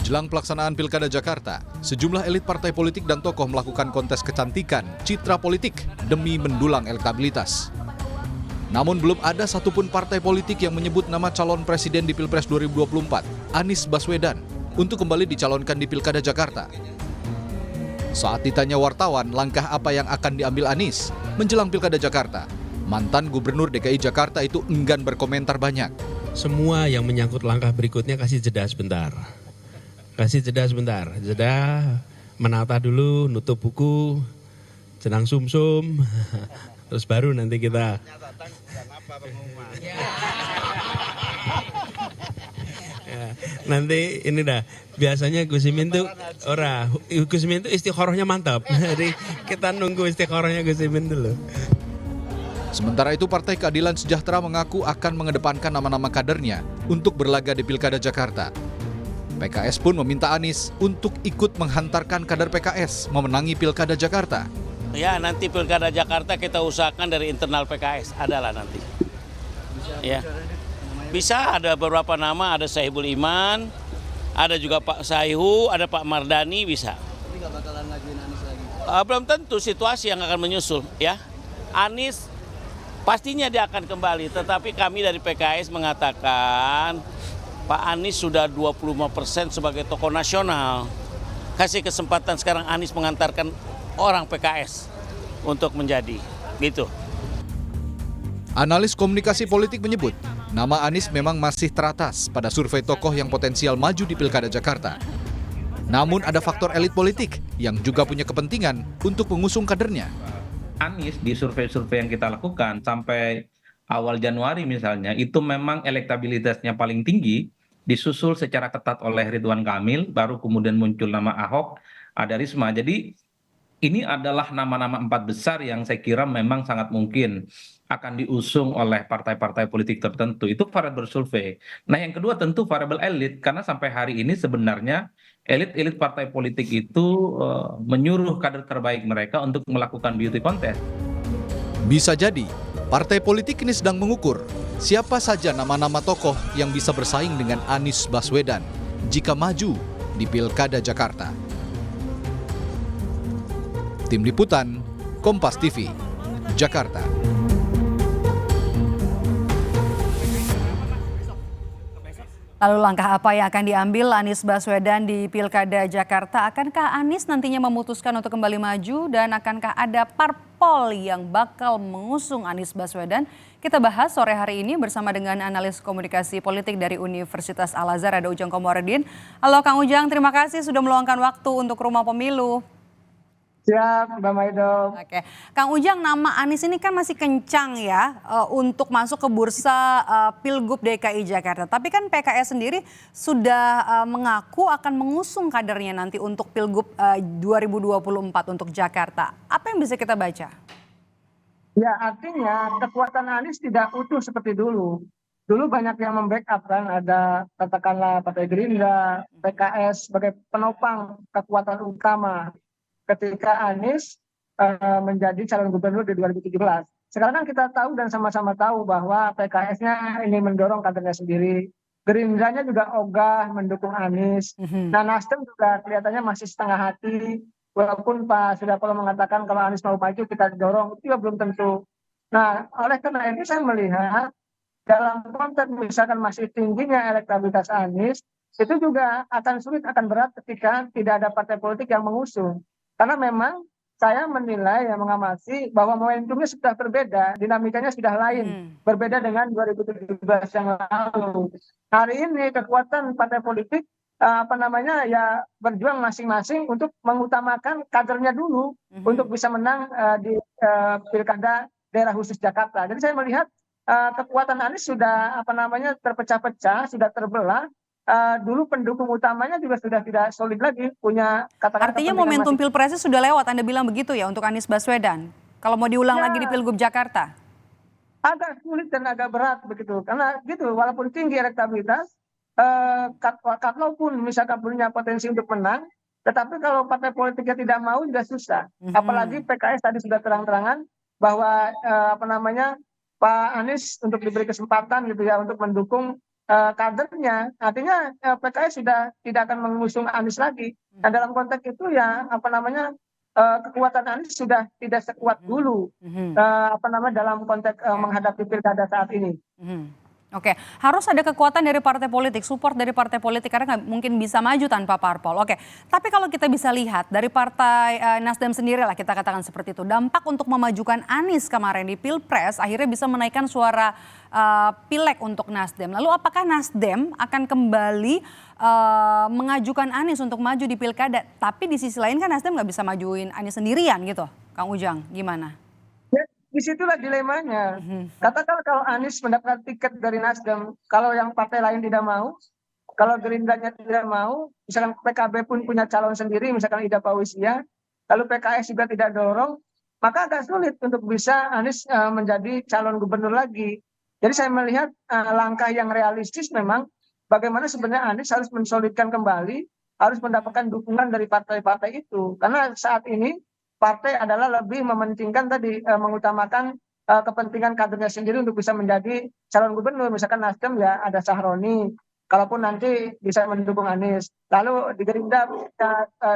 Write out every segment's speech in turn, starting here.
Jelang pelaksanaan Pilkada Jakarta, sejumlah elit partai politik dan tokoh melakukan kontes kecantikan, citra politik demi mendulang elektabilitas. Namun belum ada satupun partai politik yang menyebut nama calon presiden di Pilpres 2024, Anies Baswedan, untuk kembali dicalonkan di Pilkada Jakarta. Saat ditanya wartawan langkah apa yang akan diambil Anies menjelang Pilkada Jakarta, mantan Gubernur DKI Jakarta itu enggan berkomentar banyak. Semua yang menyangkut langkah berikutnya kasih jeda sebentar. Jeda menata dulu, nutup buku, jenang sumsum, terus baru nanti kita. Ya, nanti ini dah, biasanya Gus Imin tuh istikharahnya mantap. Jadi kita nunggu istikharahnya Gus Imin dulu. Sementara itu Partai Keadilan Sejahtera mengaku akan mengedepankan nama-nama kadernya untuk berlaga di Pilkada Jakarta. PKS pun meminta Anies untuk ikut menghantarkan kader PKS memenangi Pilkada Jakarta. Ya, nanti Pilkada Jakarta kita usahakan dari internal PKS, adalah nanti. Ya. Bisa ada beberapa nama, ada Sohibul Iman, ada juga Pak Saihu, ada Pak Mardani, bisa. Tapi nggak bakalan ngajuin Anies lagi? Belum tentu situasi yang akan menyusul, ya. Anies pastinya dia akan kembali, tetapi kami dari PKS mengatakan Pak Anies sudah 25% sebagai tokoh nasional. Kasih kesempatan sekarang Anies mengantarkan orang PKS untuk menjadi, gitu. Analis komunikasi politik menyebut, nama Anies memang masih teratas pada survei tokoh yang potensial maju di Pilkada Jakarta. Namun ada faktor elit politik yang juga punya kepentingan untuk mengusung kadernya. Anies di survei-survei yang kita lakukan sampai awal Januari misalnya, itu memang elektabilitasnya paling tinggi, disusul secara ketat oleh Ridwan Kamil, baru kemudian muncul nama Ahok, ada Risma. Jadi ini adalah nama-nama 4 besar yang saya kira memang sangat mungkin akan diusung oleh partai-partai politik tertentu. Itu variabel survei. Nah yang kedua tentu variabel elit, karena sampai hari ini sebenarnya elit-elit partai politik itu menyuruh kader terbaik mereka untuk melakukan beauty contest. Bisa jadi, partai politik ini sedang mengukur siapa saja nama-nama tokoh yang bisa bersaing dengan Anies Baswedan jika maju di Pilkada Jakarta. Tim Liputan, Kompas TV, Jakarta. Lalu langkah apa yang akan diambil Anies Baswedan di Pilkada Jakarta? Akankah Anies nantinya memutuskan untuk kembali maju dan akankah ada parpol yang bakal mengusung Anies Baswedan? Kita bahas sore hari ini bersama dengan analis komunikasi politik dari Universitas Al-Azhar, ada Ujang Komarudin. Halo Kang Ujang, terima kasih sudah meluangkan waktu untuk Rumah Pemilu. Siap, Mbak Maido. Oke, Kang Ujang, nama Anies ini kan masih kencang ya untuk masuk ke bursa Pilgub DKI Jakarta. Tapi kan PKS sendiri sudah mengaku akan mengusung kadernya nanti untuk Pilgub 2024 untuk Jakarta. Apa yang bisa kita baca? Ya, artinya kekuatan Anies tidak utuh seperti dulu. Dulu banyak yang membackup kan, ada katakanlah Partai Gerindra, PKS sebagai penopang kekuatan utama ketika Anies menjadi calon gubernur di 2017. Sekarang kan kita tahu dan sama-sama tahu bahwa PKS-nya ini mendorong kadernya sendiri. Gerindranya juga ogah mendukung Anies. Nah, Nasdem juga kelihatannya masih setengah hati. Walaupun Pak Surya Paloh mengatakan kalau Anies mau maju kita dorong, itu juga belum tentu. Nah, oleh karena itu saya melihat dalam konteks misalkan masih tingginya elektabilitas Anies, itu juga akan sulit, akan berat ketika tidak ada partai politik yang mengusung. Karena memang saya menilai yang mengamati bahwa momentumnya sudah berbeda, dinamikanya sudah lain, berbeda dengan 2017 yang lalu. Hari ini kekuatan partai politik ya berjuang masing-masing untuk mengutamakan kadernya dulu untuk bisa menang di Pilkada daerah khusus Jakarta. Jadi saya melihat kekuatan Anies sudah terpecah-pecah, sudah terbelah. Dulu pendukung utamanya juga sudah tidak solid lagi, punya katakan. Artinya momentum Pilpresnya sudah lewat, Anda bilang begitu ya untuk Anies Baswedan. Kalau mau diulang lagi di Pilgub Jakarta? Agak sulit dan agak berat begitu. Karena gitu, walaupun tinggi elektabilitas, kalaupun misalkan punya potensi untuk menang, tetapi kalau partai politiknya tidak mau juga susah. Apalagi PKS tadi sudah terang-terangan bahwa Pak Anies untuk diberi kesempatan gitu ya untuk mendukung kadernya, artinya PKS sudah tidak akan mengusung Anies lagi. Nah dalam konteks itu ya kekuatan Anies sudah tidak sekuat dulu dalam konteks menghadapi pilkada saat ini. Oke, harus ada kekuatan dari partai politik, support dari partai politik karena nggak mungkin bisa maju tanpa parpol. Oke, tapi kalau kita bisa lihat dari partai Nasdem sendiri lah kita katakan seperti itu, dampak untuk memajukan Anies kemarin di Pilpres akhirnya bisa menaikkan suara pileg untuk Nasdem. Lalu apakah Nasdem akan kembali mengajukan Anies untuk maju di pilkada? Tapi di sisi lain kan Nasdem nggak bisa majuin Anies sendirian gitu, Kang Ujang, gimana? Disitulah dilemanya. Katakan kalau Anies mendapat tiket dari Nasdem, kalau yang partai lain tidak mau, kalau Gerindranya tidak mau, misalkan PKB pun punya calon sendiri, misalkan Ida Fauzia, lalu PKS juga tidak dorong, maka agak sulit untuk bisa Anies menjadi calon gubernur lagi. Jadi saya melihat langkah yang realistis memang bagaimana sebenarnya Anies harus mensolidkan kembali, harus mendapatkan dukungan dari partai-partai itu. Karena saat ini partai adalah lebih mementingkan tadi mengutamakan kepentingan kadernya sendiri untuk bisa menjadi calon gubernur. Misalkan Nasdem ya ada Sahroni, kalaupun nanti bisa mendukung Anies. Lalu di Gerindra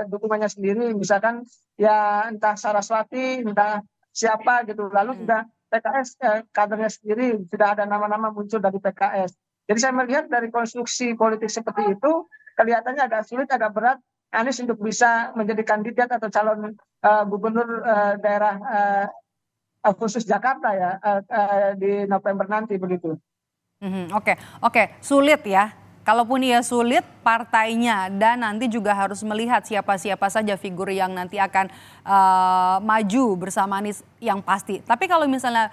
dukungannya sendiri, misalkan ya entah Saraswati, entah siapa gitu. Lalu juga PKS kadernya sendiri, sudah ada nama-nama muncul dari PKS. Jadi saya melihat dari konstruksi politik seperti itu, kelihatannya agak sulit, agak berat Anies untuk bisa menjadi kandidat atau calon gubernur daerah khusus Jakarta ya di November nanti begitu. Oke, sulit ya. Kalaupun ia sulit, partainya dan nanti juga harus melihat siapa-siapa saja figur yang nanti akan maju bersama Anies yang pasti. Tapi kalau misalnya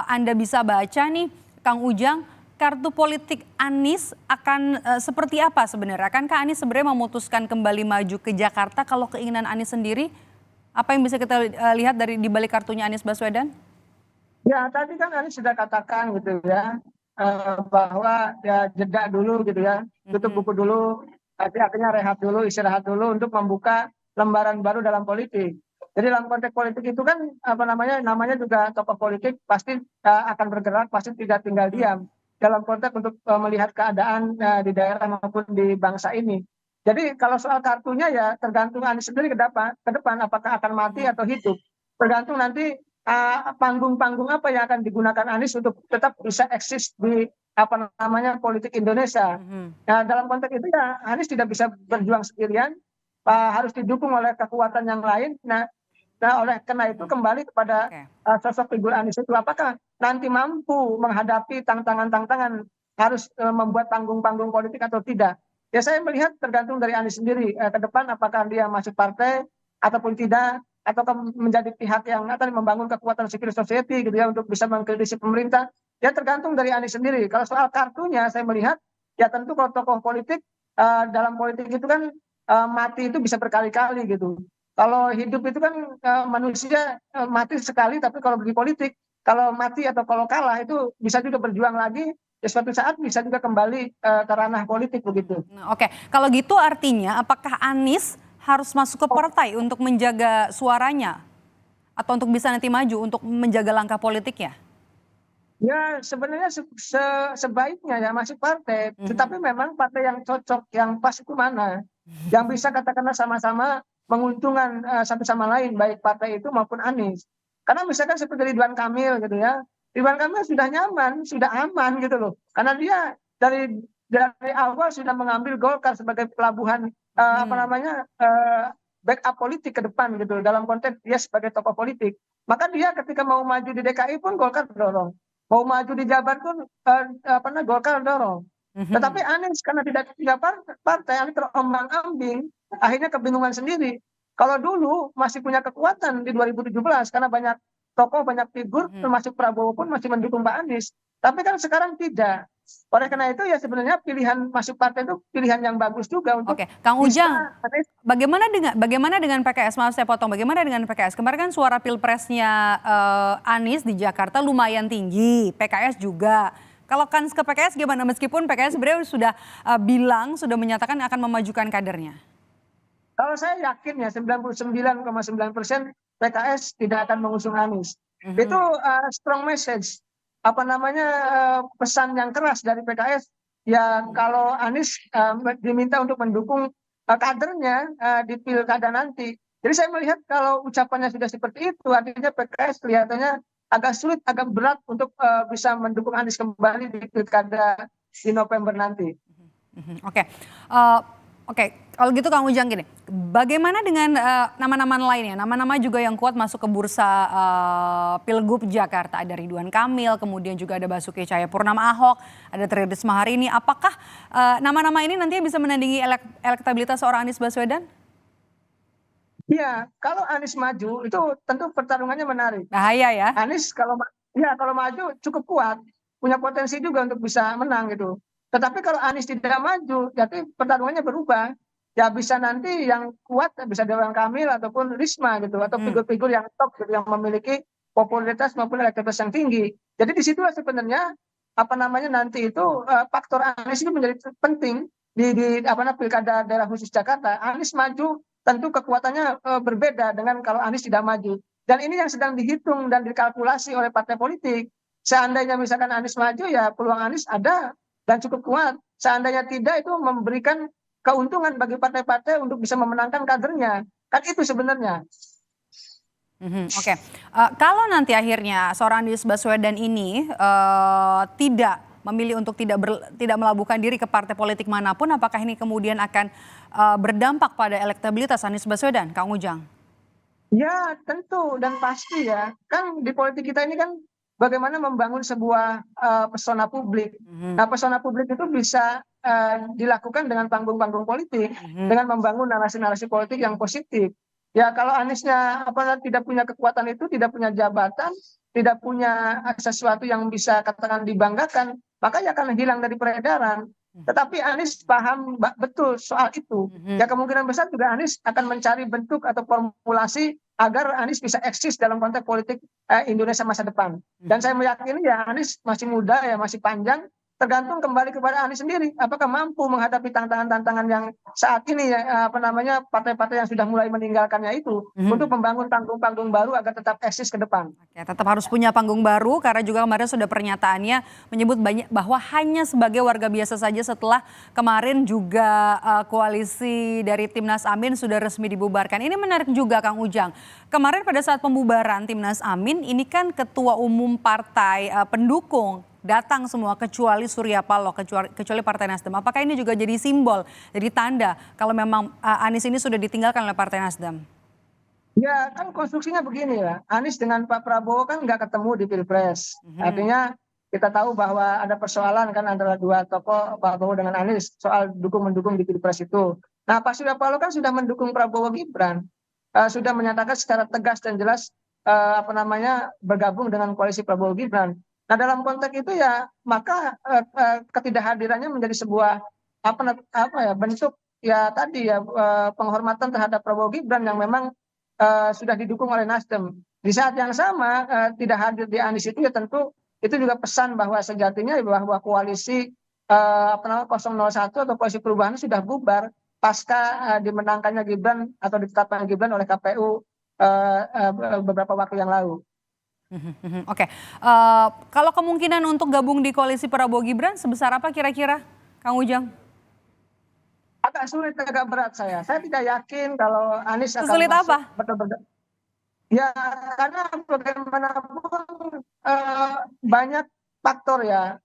Anda bisa baca nih, Kang Ujang, kartu politik Anies akan seperti apa sebenarnya? Akankah Anies sebenarnya memutuskan kembali maju ke Jakarta kalau keinginan Anies sendiri? Apa yang bisa kita lihat dari di balik kartunya Anies Baswedan? Ya tadi kan Anies sudah katakan gitu ya bahwa ya jeda dulu gitu ya, tutup buku dulu, artinya rehat dulu, istirahat dulu untuk membuka lembaran baru dalam politik. Jadi dalam konteks politik itu kan namanya juga tokoh politik pasti akan bergerak, pasti tidak tinggal diam dalam konteks untuk melihat keadaan di daerah maupun di bangsa ini. Jadi kalau soal kartunya ya tergantung Anies sendiri ke depan apakah akan mati atau hidup. Tergantung nanti panggung-panggung apa yang akan digunakan Anies untuk tetap bisa eksis di politik Indonesia. Nah dalam konteks itu ya Anies tidak bisa berjuang sendirian, harus didukung oleh kekuatan yang lain. Nah oleh karena itu kembali kepada sosok figur Anies itu apakah nanti mampu menghadapi tantangan-tantangan harus membuat panggung-panggung politik atau tidak. Ya saya melihat tergantung dari Anies sendiri ke depan apakah dia masuk partai ataupun tidak, atau menjadi pihak yang akan membangun kekuatan civil society gitu ya untuk bisa mengkritisi pemerintah. Ya tergantung dari Anies sendiri. Kalau soal kartunya saya melihat ya tentu kalau tokoh politik dalam politik itu kan mati itu bisa berkali-kali gitu. Kalau hidup itu kan manusia mati sekali, tapi kalau di politik kalau mati atau kalau kalah itu bisa juga berjuang lagi, ya suatu saat bisa juga kembali ke ranah politik begitu. Oke, kalau gitu artinya apakah Anies harus masuk ke partai untuk menjaga suaranya atau untuk bisa nanti maju untuk menjaga langkah politiknya? Ya sebenarnya sebaiknya ya masuk partai, tetapi memang partai yang cocok, yang pas itu mana, yang bisa katakanlah sama-sama menguntungkan satu sama lain, baik partai itu maupun Anies. Karena misalkan seperti Ridwan Kamil gitu ya, Ridwan Kamil sudah nyaman, sudah aman gitu loh, karena dia dari awal sudah mengambil Golkar sebagai pelabuhan backup politik ke depan gitu, dalam konteks dia sebagai tokoh politik. Maka dia ketika mau maju di DKI pun Golkar dorong, mau maju di Jabar pun Golkar dorong. Tetapi Anies karena tidak partai, Anies terombang-ambing, akhirnya kebingungan sendiri. Kalau dulu masih punya kekuatan di 2017 karena banyak tokoh, banyak figur, termasuk Prabowo pun masih mendukung Pak Anies. Tapi kan sekarang tidak. Oleh karena itu ya sebenarnya pilihan masuk partai itu pilihan yang bagus juga untuk. Oke, Kang Ujang, bagaimana dengan PKS? Maaf saya potong. Bagaimana dengan PKS? Kemarin kan suara pilpresnya Anies di Jakarta lumayan tinggi, PKS juga. Kalau kans ke PKS gimana? Meskipun PKS sebenarnya sudah sudah menyatakan akan memajukan kadernya. Kalau saya yakin ya 99,9% PKS tidak akan mengusung Anies. Itu strong message, pesan yang keras dari PKS ya kalau Anies diminta untuk mendukung kadernya di pilkada nanti. Jadi saya melihat kalau ucapannya sudah seperti itu, artinya PKS kelihatannya agak sulit, agak berat untuk bisa mendukung Anies kembali di pilkada di November nanti. Oke. Oke, kalau gitu Kang Ujang gini, bagaimana dengan nama-nama lainnya? Nama-nama juga yang kuat masuk ke bursa Pilgub Jakarta. Ada Ridwan Kamil, kemudian juga ada Basuki Cahayapurnama Ahok, ada Tri Risma hari ini. Apakah nama-nama ini nantinya bisa menandingi elektabilitas seorang Anies Baswedan? Iya, kalau Anies maju itu tentu pertarungannya menarik. Bahaya ya? Anies kalau maju cukup kuat, punya potensi juga untuk bisa menang gitu. Tetapi kalau Anies tidak maju, jadi pertarungannya berubah. Ya bisa nanti yang kuat bisa Ridwan Kamil ataupun Risma gitu, atau figur-figur yang top gitu, yang memiliki popularitas maupun elektabilitas yang tinggi. Jadi di situlah sebenarnya nanti itu faktor Anies itu menjadi penting di pilkada daerah khusus Jakarta. Anies maju tentu kekuatannya berbeda dengan kalau Anies tidak maju. Dan ini yang sedang dihitung dan dikalkulasi oleh partai politik. Seandainya misalkan Anies maju, ya peluang Anies ada dan cukup kuat. Seandainya tidak, itu memberikan keuntungan bagi partai-partai untuk bisa memenangkan kadernya. Kan itu sebenarnya. Oke. Kalau nanti akhirnya seorang Anies Baswedan ini tidak memilih untuk tidak melabuhkan diri ke partai politik manapun, apakah ini kemudian akan berdampak pada elektabilitas Anies Baswedan, Kang Ujang? Ya, tentu dan pasti ya. Kan di politik kita ini kan bagaimana membangun sebuah pesona publik. Nah, pesona publik itu bisa dilakukan dengan panggung-panggung politik, dengan membangun narasi-narasi politik yang positif. Ya, kalau Aniesnya tidak punya kekuatan itu, tidak punya jabatan, tidak punya sesuatu yang bisa katakan dibanggakan, maka ya akan hilang dari peredaran. Tetapi Anies paham betul soal itu. Ya kemungkinan besar juga Anies akan mencari bentuk atau formulasi agar Anies bisa eksis dalam konteks politik Indonesia masa depan. Dan saya meyakini ya Anies masih muda, ya masih panjang. Tergantung kembali kepada Anies sendiri, apakah mampu menghadapi tantangan-tantangan yang saat ini ya partai-partai yang sudah mulai meninggalkannya itu untuk membangun panggung-panggung baru agar tetap eksis ke depan. Oke, tetap harus punya panggung baru karena juga kemarin sudah pernyataannya menyebut bahwa hanya sebagai warga biasa saja setelah kemarin juga koalisi dari Timnas Amin sudah resmi dibubarkan. Ini menarik juga Kang Ujang. Kemarin pada saat pembubaran Timnas Amin ini kan ketua umum partai pendukung datang semua kecuali Surya Paloh, kecuali Partai Nasdem. Apakah ini juga jadi simbol, jadi tanda kalau memang Anies ini sudah ditinggalkan oleh Partai Nasdem? Ya kan konstruksinya begini ya, Anies dengan Pak Prabowo kan nggak ketemu di Pilpres. Artinya kita tahu bahwa ada persoalan kan antara dua tokoh, Pak Prabowo dengan Anies, soal dukung-mendukung di Pilpres itu. Nah Pak Surya Paloh kan sudah mendukung Prabowo Gibran, sudah menyatakan secara tegas dan jelas bergabung dengan koalisi Prabowo Gibran. Nah dalam konteks itu ya maka ketidakhadirannya menjadi sebuah bentuk ya tadi ya penghormatan terhadap Prabowo Gibran yang memang sudah didukung oleh Nasdem. Di saat yang sama tidak hadir di Anies itu ya tentu itu juga pesan bahwa sejatinya bahwa koalisi 001 atau koalisi perubahan sudah bubar pasca dimenangkannya Gibran atau ditetapkan Gibran oleh KPU beberapa waktu yang lalu. Oke, kalau kemungkinan untuk gabung di koalisi Prabowo Gibran sebesar apa kira-kira, Kang Ujang? Agak sulit, agak berat saya. Saya tidak yakin kalau Anies akan Sesulit masuk apa? betul-betul. Ya karena bagaimanapun banyak faktor ya.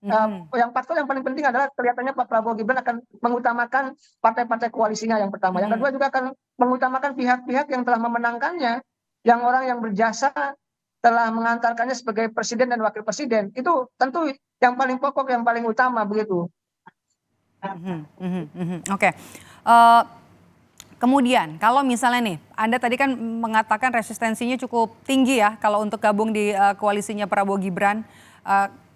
Yang faktor yang paling penting adalah kelihatannya Pak Prabowo Gibran akan mengutamakan partai-partai koalisinya yang pertama. Yang kedua juga akan mengutamakan pihak-pihak yang telah memenangkannya, yang orang yang berjasa telah mengantarkannya sebagai presiden dan wakil presiden. Itu tentu yang paling pokok, yang paling utama begitu. Oke. Kemudian kalau misalnya nih, Anda tadi kan mengatakan resistensinya cukup tinggi ya kalau untuk gabung di koalisinya Prabowo Gibran.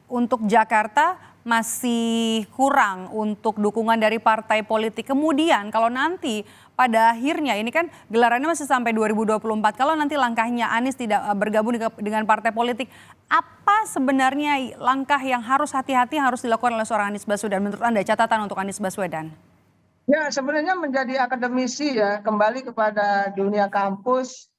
Untuk Jakarta masih kurang untuk dukungan dari partai politik. Kemudian kalau nanti pada akhirnya ini kan gelarannya masih sampai 2024. Kalau nanti langkahnya Anies tidak bergabung dengan partai politik, apa sebenarnya langkah yang harus hati-hati yang harus dilakukan oleh seorang Anies Baswedan? Menurut Anda catatan untuk Anies Baswedan? Ya sebenarnya menjadi akademisi ya, kembali kepada dunia kampus,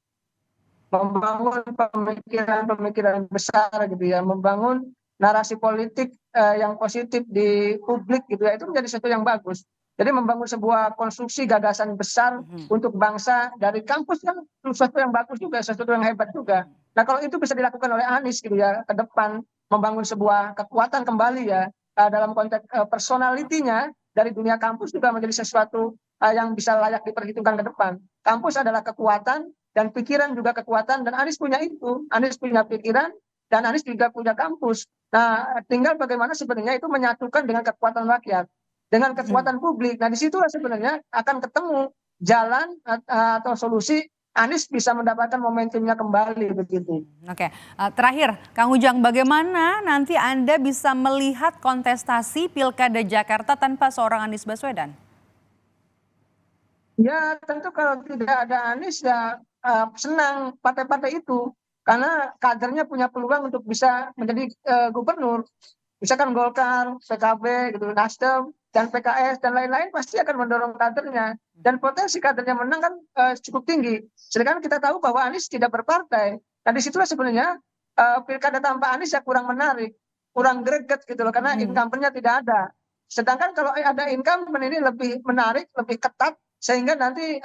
membangun pemikiran-pemikiran besar gitu ya, membangun narasi politik yang positif di publik gitu ya, itu menjadi sesuatu yang bagus. Jadi membangun sebuah konstruksi gagasan besar untuk bangsa dari kampus kan sesuatu yang bagus juga, sesuatu yang hebat juga. Nah kalau itu bisa dilakukan oleh Anies gitu ya ke depan, membangun sebuah kekuatan kembali ya dalam konteks personalitinya dari dunia kampus juga menjadi sesuatu yang bisa layak diperhitungkan ke depan. Kampus adalah kekuatan dan pikiran juga kekuatan, dan Anies punya itu. Anies punya pikiran dan Anies juga punya kampus. Nah tinggal bagaimana sebenarnya itu menyatukan dengan kekuatan rakyat, dengan kekuatan publik. Nah disitulah sebenarnya akan ketemu jalan atau solusi Anies bisa mendapatkan momentumnya kembali begitu. Oke, terakhir Kang Ujang, bagaimana nanti Anda bisa melihat kontestasi Pilkada Jakarta tanpa seorang Anies Baswedan? Ya tentu kalau tidak ada Anies ya senang partai-partai itu. Karena kadernya punya peluang untuk bisa menjadi gubernur. Misalkan Golkar, PKB, gitu, Nasdem, dan PKS, dan lain-lain pasti akan mendorong kadernya. Dan potensi kadernya menang kan cukup tinggi. Sedangkan kita tahu bahwa Anies tidak berpartai. Nah disitulah sebenarnya pilkada tanpa Anies ya kurang menarik, kurang greget gitu loh, karena incumbent-nya tidak ada. Sedangkan kalau ada incumbent ini lebih menarik, lebih ketat, sehingga nanti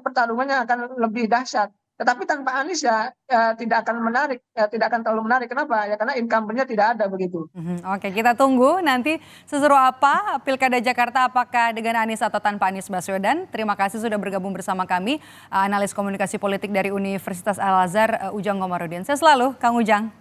pertarungannya akan lebih dahsyat. Tetapi tanpa Anies ya tidak akan menarik, tidak akan terlalu menarik. Kenapa? Ya karena incumbent-nya tidak ada begitu. Oke, kita tunggu nanti seseru apa Pilkada Jakarta, apakah dengan Anies atau tanpa Anies Baswedan. Terima kasih sudah bergabung bersama kami, analis komunikasi politik dari Universitas Al Azhar, Ujang Komarudin. Saya selalu, Kang Ujang.